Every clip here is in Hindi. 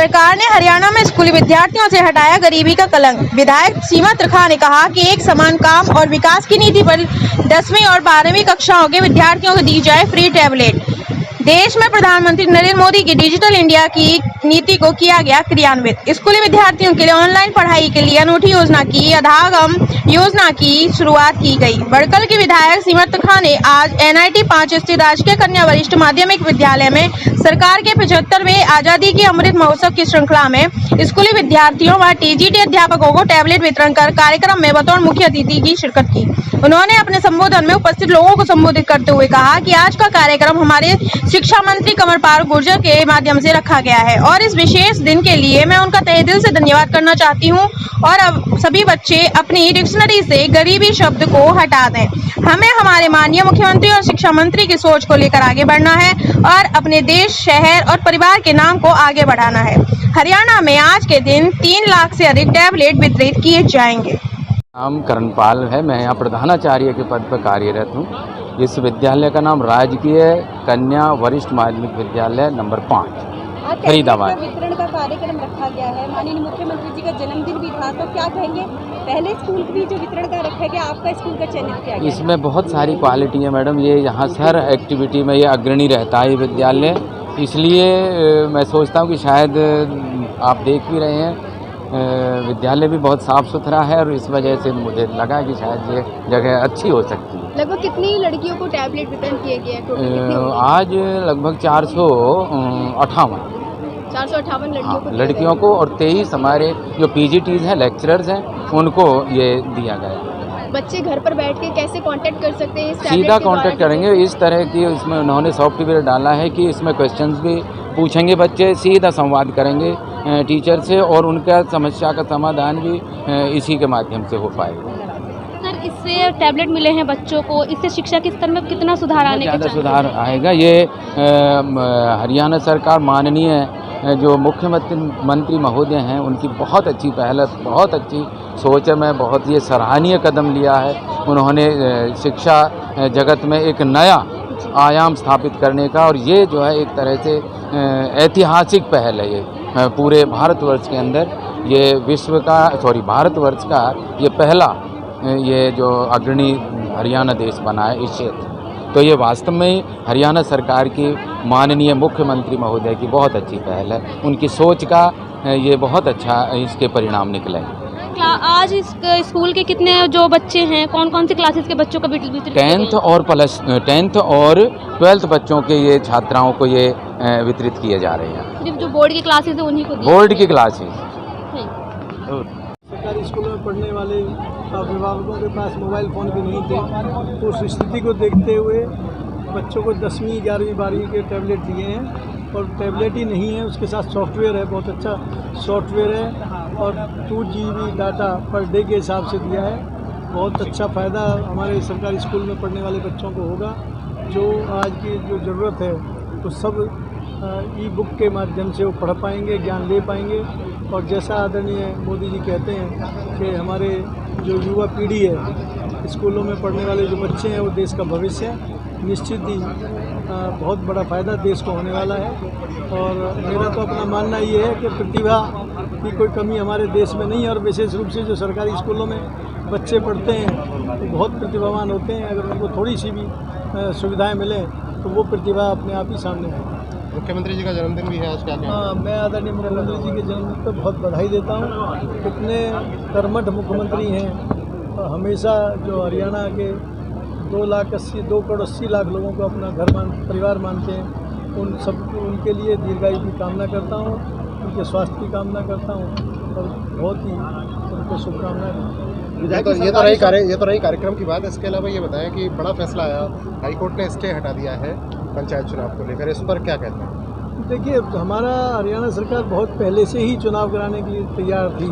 सरकार ने हरियाणा में स्कूली विद्यार्थियों से हटाया गरीबी का कलंक। विधायक सीमा त्रिखा ने कहा कि एक समान काम और विकास की नीति पर 10वीं और 12वीं कक्षाओं के विद्यार्थियों को दी जाए फ्री टैबलेट। देश में प्रधानमंत्री नरेंद्र मोदी की डिजिटल इंडिया की नीति को किया गया क्रियान्वित। स्कूली विद्यार्थियों के लिए ऑनलाइन पढ़ाई के लिए अनूठी योजना की अधागम योजना की शुरुआत की गई। बड़कल की विधायक सीमा त्रिखा ने आज NIT 5 स्थित राजकीय कन्या वरिष्ठ माध्यमिक विद्यालय में सरकार के 75वें आजादी के अमृत महोत्सव की श्रृंखला में स्कूली विद्यार्थियों व TGT अध्यापकों को टैबलेट वितरण कर कार्यक्रम में बतौर मुख्य अतिथि की शिरकत की। उन्होंने अपने संबोधन में उपस्थित लोगों को संबोधित करते हुए कहा कि आज का कार्यक्रम हमारे शिक्षा मंत्री कंवरपाल गुर्जर के माध्यम से रखा गया है और इस विशेष दिन के लिए मैं उनका तहे दिल से धन्यवाद करना चाहती हूं। और अब सभी बच्चे अपनी डिक्शनरी से गरीबी शब्द को हटा दें। हमें हमारे माननीय मुख्यमंत्री और शिक्षा मंत्री की सोच को लेकर आगे बढ़ना है और अपने देश, शहर और परिवार के नाम को आगे बढ़ाना है। हरियाणा में आज के दिन 3 लाख से अधिक टैबलेट वितरित किए जाएंगे। नाम करणपाल है, मैं यहाँ प्रधानाचार्य के पद पर कार्यरत हूँ। इस विद्यालय का नाम राजकीय कन्या वरिष्ठ माध्यमिक विद्यालय नंबर 5 फरीदाबाद। वितरण का कार्यक्रम रखा गया है, माननीय मुख्यमंत्री जी का जन्मदिन भी था, तो क्या कहेंगे? पहले स्कूल भी जो वितरण का रखा गया, आपका स्कूल का चयनित किया गया? इसमें बहुत सारी क्वालिटी है मैडम, ये यहाँ हर एक्टिविटी में ये अग्रणी रहता है ये विद्यालय। इसलिए मैं सोचता हूँ कि शायद आप देख भी रहे हैं विद्यालय भी बहुत साफ़ सुथरा है और इस वजह से मुझे लगा कि शायद ये जगह अच्छी हो सकती है। लगभग कितनी लड़कियों को टैबलेट वितरण किए गए हैं? आज लगभग 458 लड़कियों को और 23 हमारे जो PGTs हैं, लेक्चरर्स हैं, उनको ये दिया गया। बच्चे घर पर बैठ के कैसे कांटेक्ट कर सकते हैं? सीधा कांटेक्ट करेंगे। इस तरह की इसमें उन्होंने सॉफ्टवेयर डाला है कि इसमें क्वेश्चंस भी पूछेंगे, बच्चे सीधा संवाद करेंगे टीचर से और उनका समस्या का समाधान भी इसी के माध्यम से हो पाएगा। सर, इससे टैबलेट मिले हैं बच्चों को, इससे शिक्षा के स्तर में कितना सुधार आने ज़्यादा सुधार आएगा। ये हरियाणा सरकार माननीय जो मुख्यमंत्री महोदय हैं, उनकी बहुत अच्छी पहल है, बहुत अच्छी सोच है। मैं बहुत ये सराहनीय कदम लिया है उन्होंने शिक्षा जगत में एक नया आयाम स्थापित करने का, और ये जो है एक तरह से ऐतिहासिक पहल है। ये पूरे भारतवर्ष के अंदर ये भारतवर्ष का ये पहला ये जो अग्रणी हरियाणा देश बना है इस क्षेत्र। तो ये वास्तव में हरियाणा सरकार की माननीय मुख्यमंत्री महोदय की बहुत अच्छी पहल है। उनकी सोच का ये बहुत अच्छा इसके परिणाम निकले। आज इस स्कूल के कितने जो बच्चे हैं, कौन कौन सी क्लासेस के बच्चों का वितरण? 10th और 12th बच्चों के ये छात्राओं को ये वितरित किए जा रहे हैं। सिर्फ जो बोर्ड की क्लासेस है उन्हीं को? बोर्ड की क्लासेस। सरकारी स्कूलों में पढ़ने वाले अभिभावकों के पास मोबाइल फ़ोन भी नहीं थे, तो उस स्थिति को देखते हुए बच्चों को 10वीं, 11वीं, 12वीं के टैबलेट दिए हैं। और टैबलेट ही नहीं है, उसके साथ सॉफ्टवेयर है, बहुत अच्छा सॉफ्टवेयर है और 2 GB डाटा पर डे के हिसाब से दिया है। बहुत अच्छा फ़ायदा हमारे सरकारी स्कूल में पढ़ने वाले बच्चों को होगा। जो आज की जो ज़रूरत है वो सब ई-बुक के माध्यम से वो पढ़ पाएंगे, ज्ञान ले पाएंगे। और जैसा आदरणीय मोदी जी कहते हैं कि हमारे जो युवा पीढ़ी है, स्कूलों में पढ़ने वाले जो बच्चे हैं, वो देश का भविष्य है। निश्चित ही बहुत बड़ा फ़ायदा देश को होने वाला है। और मेरा तो अपना मानना ये है कि प्रतिभा की कोई कमी हमारे देश में नहीं है। और विशेष रूप से जो सरकारी स्कूलों में बच्चे पढ़ते हैं वो बहुत प्रतिभावान होते हैं। अगर उनको थोड़ी सी भी सुविधाएं मिलें तो वो प्रतिभा अपने आप ही सामने आए। मुख्यमंत्री जी का जन्मदिन भी है आज, क्या? हाँ, मैं आदरणीय मुख्यमंत्री जी के जन्मदिन पर बहुत बधाई देता हूँ। कितने कर्मठ मुख्यमंत्री हैं। हमेशा जो हरियाणा के 2 करोड़ 80 लाख लोगों को अपना परिवार मानते हैं, उन सब उनके लिए दीर्घायु की कामना करता हूँ, उनके स्वास्थ्य की कामना करता हूँ और बहुत ही उनको शुभकामनाएं। ये तो रही कार्यक्रम की बात। इसके अलावा ये बताएं कि बड़ा फैसला आया, हाईकोर्ट ने स्टे हटा दिया है पंचायत चुनाव को लेकर, इस पर क्या कहते हैं? देखिए, हमारा हरियाणा सरकार बहुत पहले से ही चुनाव कराने के लिए तैयार थी,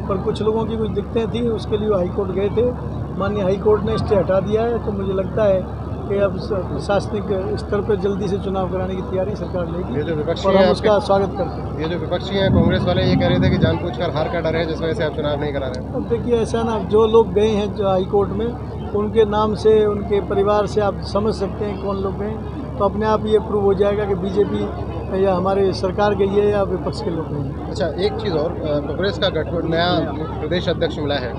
पर कुछ लोगों की कुछ दिक्कतें थी, उसके लिए हाईकोर्ट गए थे। माननीय हाईकोर्ट ने स्टे हटा दिया है, तो मुझे लगता है कि अब प्रशासनिक स्तर पर जल्दी से चुनाव कराने की तैयारी सरकार लेगी। ये जो विपक्षी और हम उसका स्वागत करते हैं। ये जो विपक्षी हैं कांग्रेस वाले, ये कह रहे थे कि जानबूझकर हार का डर है जिस वजह से आप चुनाव नहीं करा रहे हैं। अब देखिए, ऐसा ना, जो लोग गए हैं जो हाईकोर्ट में, उनके नाम से, उनके परिवार से आप समझ सकते हैं कौन लोग गए। तो अपने आप ये प्रूव हो जाएगा कि बीजेपी या हमारे सरकार गई है या विपक्ष के लोग नहीं। अच्छा, एक चीज़ और, कांग्रेस का गठबंधन नया प्रदेश अध्यक्ष मिला है,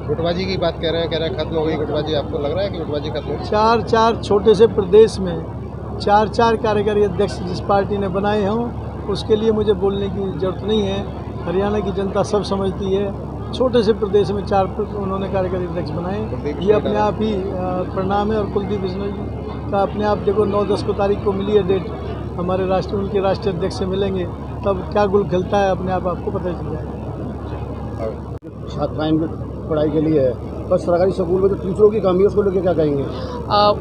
गुटबाजी की बात कह रहे हैं खत्म हो गई गुटबाजी। आपको लग रहा है कि गुटबाजी खत्म हो गई? चार छोटे से प्रदेश में चार कार्यकारी अध्यक्ष जिस पार्टी ने बनाए हों उसके लिए मुझे बोलने की ज़रूरत नहीं है। हरियाणा की जनता सब समझती है। छोटे से प्रदेश में उन्होंने कार्यकारी अध्यक्ष बनाए, ये अपने आप ही परिणाम है। और कुलदीप बिश्नोई का अपने आप देखो 9-10 को तारीख को मिली है डेट, हमारे उनके राष्ट्रीय अध्यक्ष से मिलेंगे, तब क्या गुल खिलता है अपने आप आपको पता चल जाएगा। छात्राएं पढ़ाई के लिए बस सरकारी स्कूल में जो टीचरों की कमी है उसको लेकर क्या कहेंगे?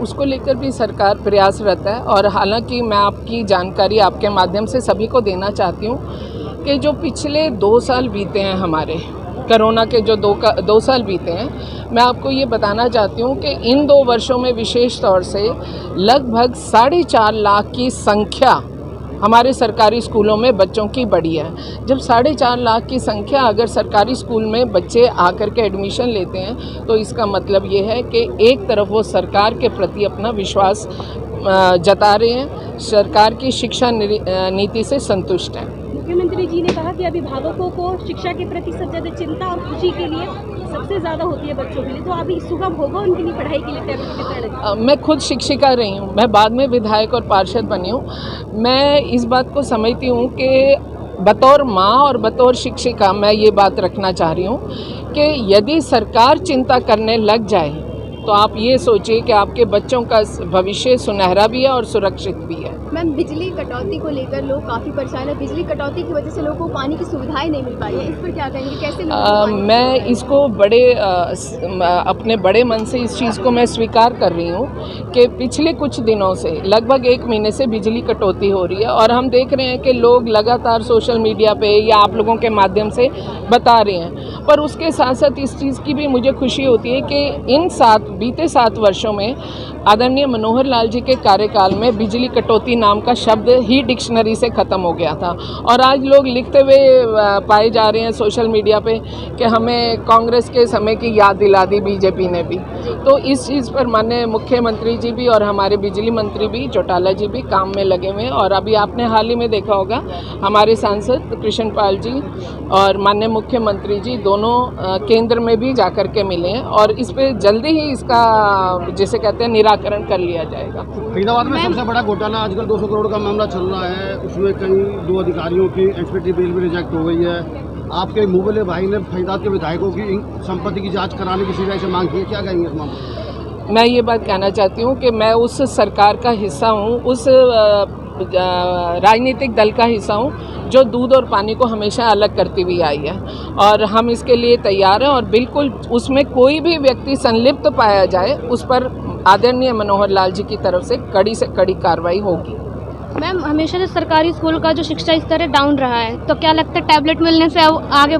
उसको लेकर भी सरकार प्रयासरत है। और हालांकि मैं आपकी जानकारी आपके माध्यम से सभी को देना चाहती हूँ कि जो पिछले 2 साल बीते हैं हमारे कोरोना के जो 2 साल बीते हैं, मैं आपको ये बताना चाहती हूँ कि इन 2 वर्षों में विशेष तौर से लगभग 4.5 लाख की संख्या हमारे सरकारी स्कूलों में बच्चों की बढ़ी है। जब 4.5 लाख की संख्या अगर सरकारी स्कूल में बच्चे आकर के एडमिशन लेते हैं तो इसका मतलब ये है कि एक तरफ वो सरकार के प्रति अपना विश्वास जता रहे हैं, सरकार की शिक्षा नीति से संतुष्ट हैं। मुख्यमंत्री जी ने कहा कि अभिभावकों को शिक्षा के प्रति सबसे ज़्यादा चिंता और खुशी के लिए सबसे ज़्यादा होती है बच्चों के लिए, तो अभी सुगम होगा उनके लिए पढ़ाई के लिए टैबलेट कितना? मैं खुद शिक्षिका रही हूँ, मैं बाद में विधायक और पार्षद बनी हूँ। मैं इस बात को समझती हूँ कि बतौर माँ और बतौर शिक्षिका मैं ये बात रखना चाह रही हूँ कि यदि सरकार चिंता करने लग जाए तो आप ये सोचिए कि आपके बच्चों का भविष्य सुनहरा भी है और सुरक्षित भी है। मैम, बिजली कटौती को लेकर लोग काफ़ी परेशान है। बिजली कटौती की वजह से लोगों को पानी की सुविधाएं नहीं मिल पा रही है, इस पर क्या कहेंगे? कैसे मैं इसको अपने बड़े मन से इस चीज़ को मैं स्वीकार कर रही हूँ कि पिछले कुछ दिनों से लगभग 1 महीने से बिजली कटौती हो रही है और हम देख रहे हैं कि लोग लगातार सोशल मीडिया पे या आप लोगों के माध्यम से बता रहे हैं। पर उसके साथ साथ इस चीज़ की भी मुझे खुशी होती है कि बीते 7 वर्षों में आदरणीय मनोहर लाल जी के कार्यकाल में बिजली कटौती नाम का शब्द ही डिक्शनरी से ख़त्म हो गया था। और आज लोग लिखते हुए पाए जा रहे हैं सोशल मीडिया पे कि हमें कांग्रेस के समय की याद दिला दी बीजेपी ने भी। तो इस चीज़ पर माननीय मुख्यमंत्री जी भी और हमारे बिजली मंत्री भी चौटाला जी भी काम में लगे हुए हैं। और अभी आपने हाल ही में देखा होगा हमारे सांसद कृष्ण पाल जी और माननीय मुख्यमंत्री जी दोनों केंद्र में भी जाकर के मिले हैं और इस पर जल्दी ही इसका जिसे कहते हैं निराकरण कर लिया जाएगा। फरीदाबाद में सबसे बड़ा घोटाला आजकल 200 करोड़ का मामला चल रहा है, उसमें कई 2 अधिकारियों की एक्सपर्टी बेल भी रिजेक्ट हो गई है। आपके मुँह भाई ने फरीदाबाद के विधायकों की संपत्ति की जांच कराने की सीबीआई से मांग की है, क्या कहेंगे इस मामले? मैं ये बात कहना चाहती हूँ कि मैं उस सरकार का हिस्सा हूँ, उस राजनीतिक दल का हिस्सा हूँ जो दूध और पानी को हमेशा अलग करती हुई आई है और हम इसके लिए तैयार हैं और बिल्कुल उसमें कोई भी व्यक्ति संलिप्त पाया जाए उस पर आदरणीय मनोहर लाल जी की तरफ से कड़ी कार्रवाई होगी। मैम, हमेशा से सरकारी स्कूल का जो शिक्षा स्तर है डाउन रहा है, तो क्या लगता है टैबलेट मिलने से आगे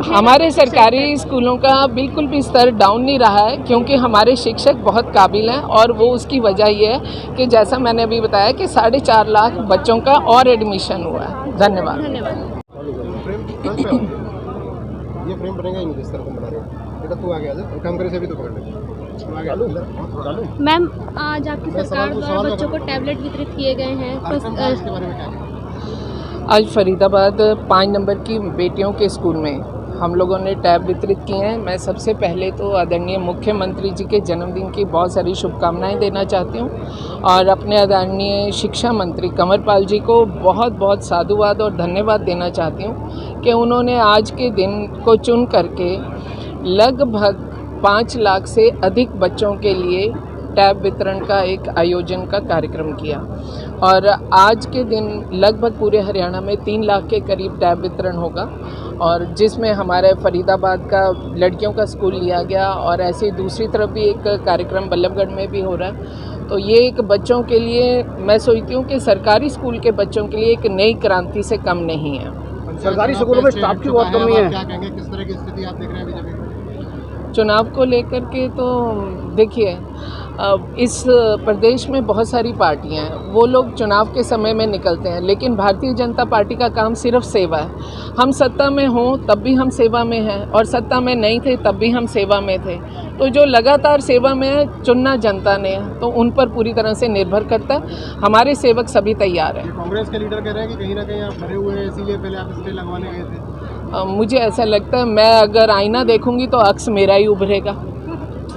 हमारे सरकारी स्कूलों का बिल्कुल भी स्तर डाउन नहीं रहा है क्योंकि हमारे शिक्षक बहुत काबिल हैं और वो उसकी वजह ये है कि जैसा मैंने अभी बताया कि 4.5 लाख बच्चों का और एडमिशन हुआ है। धन्यवाद। ये फ्रेम बनेगा ही नहीं जिस तरह बना रहे हैं। बेटा तू आ गया काम करे से भी तो पकड़ ले। मैम, आज आपकी सरकार द्वारा बच्चों को टैबलेट वितरित किए गए हैं, आज फरीदाबाद 5 नंबर की बेटियों के स्कूल में हम लोगों ने टैब वितरित किए हैं। मैं सबसे पहले तो आदरणीय मुख्यमंत्री जी के जन्मदिन की बहुत सारी शुभकामनाएं देना चाहती हूं और अपने आदरणीय शिक्षा मंत्री कंवरपाल जी को बहुत बहुत साधुवाद और धन्यवाद देना चाहती हूं कि उन्होंने आज के दिन को चुन करके लगभग 5 लाख से अधिक बच्चों के लिए टैब वितरण का एक आयोजन का कार्यक्रम किया और आज के दिन लगभग पूरे हरियाणा में 3 लाख के करीब टैब वितरण होगा और जिसमें हमारे फरीदाबाद का लड़कियों का स्कूल लिया गया और ऐसे ही दूसरी तरफ भी एक कार्यक्रम बल्लभगढ़ में भी हो रहा है। तो ये एक बच्चों के लिए मैं सोचती हूँ कि सरकारी स्कूल के बच्चों के लिए एक नई क्रांति से कम नहीं है। सरकारी स्कूलों में स्टाफ की बहुत कमी है, क्या कहेंगे, किस तरह की स्थिति आप देख रहे हैं बीजेपी? चुनाव को लेकर के तो देखिए इस प्रदेश में बहुत सारी पार्टियां हैं, वो लोग चुनाव के समय में निकलते हैं, लेकिन भारतीय जनता पार्टी का काम सिर्फ सेवा है। हम सत्ता में हों तब भी हम सेवा में हैं और सत्ता में नहीं थे तब भी हम सेवा में थे। तो जो लगातार सेवा में है, चुनना जनता ने है, तो उन पर पूरी तरह से निर्भर करता है। हमारे सेवक सभी तैयार हैं। कांग्रेस के लीडर कह रहे हैं कि कहीं ना कहीं आप डरे हुए हैं, इसीलिए पहले आप स्टे लगवाने गए थे। मुझे ऐसा लगता है, मैं अगर आईना देखूंगी तो अक्स मेरा ही उभरेगा।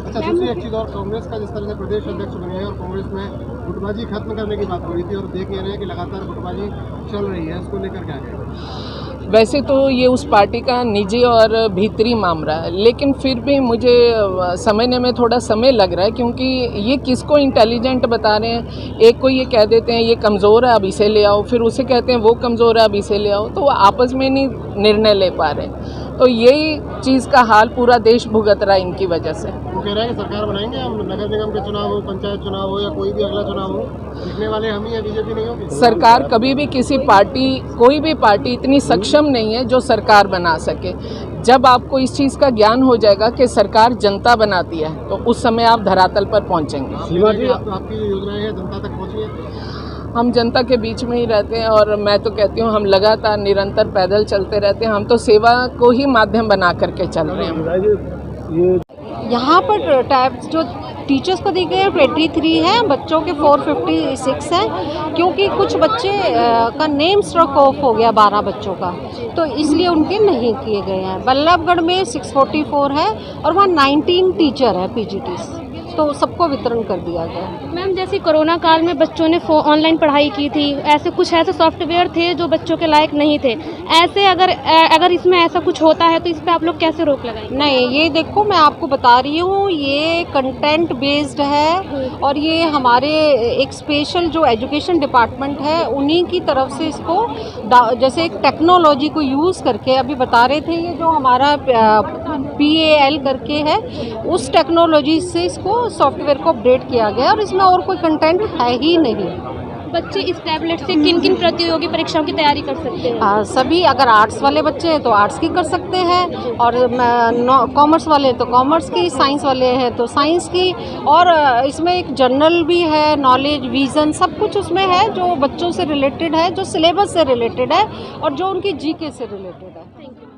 अच्छा, दूसरी एक चीज़ और, कांग्रेस का जिस तरह से प्रदेश अध्यक्ष बने हैं और कांग्रेस में गुटबाजी खत्म करने की बात हो रही थी और देख रहे हैं कि लगातार गुटबाजी चल रही है, इसको लेकर क्या कहेंगे? वैसे तो ये उस पार्टी का निजी और भीतरी मामला है, लेकिन फिर भी मुझे समझने में थोड़ा समय लग रहा है, क्योंकि ये किसको इंटेलिजेंट बता रहे हैं। एक को ये कह देते हैं ये कमज़ोर है अब इसे ले आओ, फिर उसे कहते हैं वो कमज़ोर है अब इसे ले आओ, तो वो आपस में नहीं निर्णय ले पा रहे। तो यही चीज़ का हाल पूरा देश भुगत रहा है इनकी वजह से। वो कह रहे हैं कि सरकार बनाएंगे हम, नगर निगम के चुनाव हो, पंचायत चुनाव हो या कोई भी अगला चुनाव हो, जीतने वाले हम ही हैं, बीजेपी नहीं होगी। सरकार कभी भी किसी पार्टी, कोई भी पार्टी इतनी सक्षम नहीं है जो सरकार बना सके। जब आपको इस चीज़ का ज्ञान हो जाएगा कि सरकार जनता बनाती है, तो उस समय आप धरातल पर पहुंचेंगे। सीमा जी, आपकी जो योजनाएं हैं जनता तक पहुँची है? हम जनता के बीच में ही रहते हैं और मैं तो कहती हूँ हम लगातार निरंतर पैदल चलते रहते हैं। हम तो सेवा को ही माध्यम बना करके चल रहे हैं। यहाँ पर टैब्स जो टीचर्स को दी गई है 23 है, बच्चों के 456 हैं, क्योंकि कुछ बच्चे का नेम स्ट्रोक ऑफ हो गया 12 बच्चों का, तो इसलिए उनके नहीं किए गए हैं। बल्लभगढ़ में 644 है और वहाँ 19 टीचर है PGTs, तो सबको वितरण कर दिया गया। मैम, जैसे कोरोना काल में बच्चों ने ऑनलाइन पढ़ाई की थी, ऐसे सॉफ्टवेयर थे जो बच्चों के लायक नहीं थे, ऐसे अगर इसमें ऐसा कुछ होता है तो इस पे आप लोग कैसे रोक लगाएंगे? नहीं, ये देखो मैं आपको बता रही हूँ, ये कंटेंट बेस्ड है और ये हमारे एक स्पेशल जो एजुकेशन डिपार्टमेंट है उन्हीं की तरफ से इसको जैसे एक टेक्नोलॉजी को यूज़ करके, अभी बता रहे थे, ये जो हमारा PAL करके है, उस टेक्नोलॉजी से इसको सॉफ्टवेयर को अपडेट किया गया और इसमें और कोई कंटेंट है ही नहीं। बच्चे इस टैबलेट से किन किन प्रतियोगी परीक्षाओं की तैयारी कर सकते हैं? सभी, अगर आर्ट्स वाले बच्चे हैं तो आर्ट्स की कर सकते हैं, और कॉमर्स वाले तो कॉमर्स की, साइंस वाले हैं तो साइंस की, और इसमें एक जर्नल भी है, नॉलेज, विज़न, सब कुछ उसमें है जो बच्चों से रिलेटेड है, जो सिलेबस से रिलेटेड है और जो उनकी GK से रिलेटेड है। Thank you.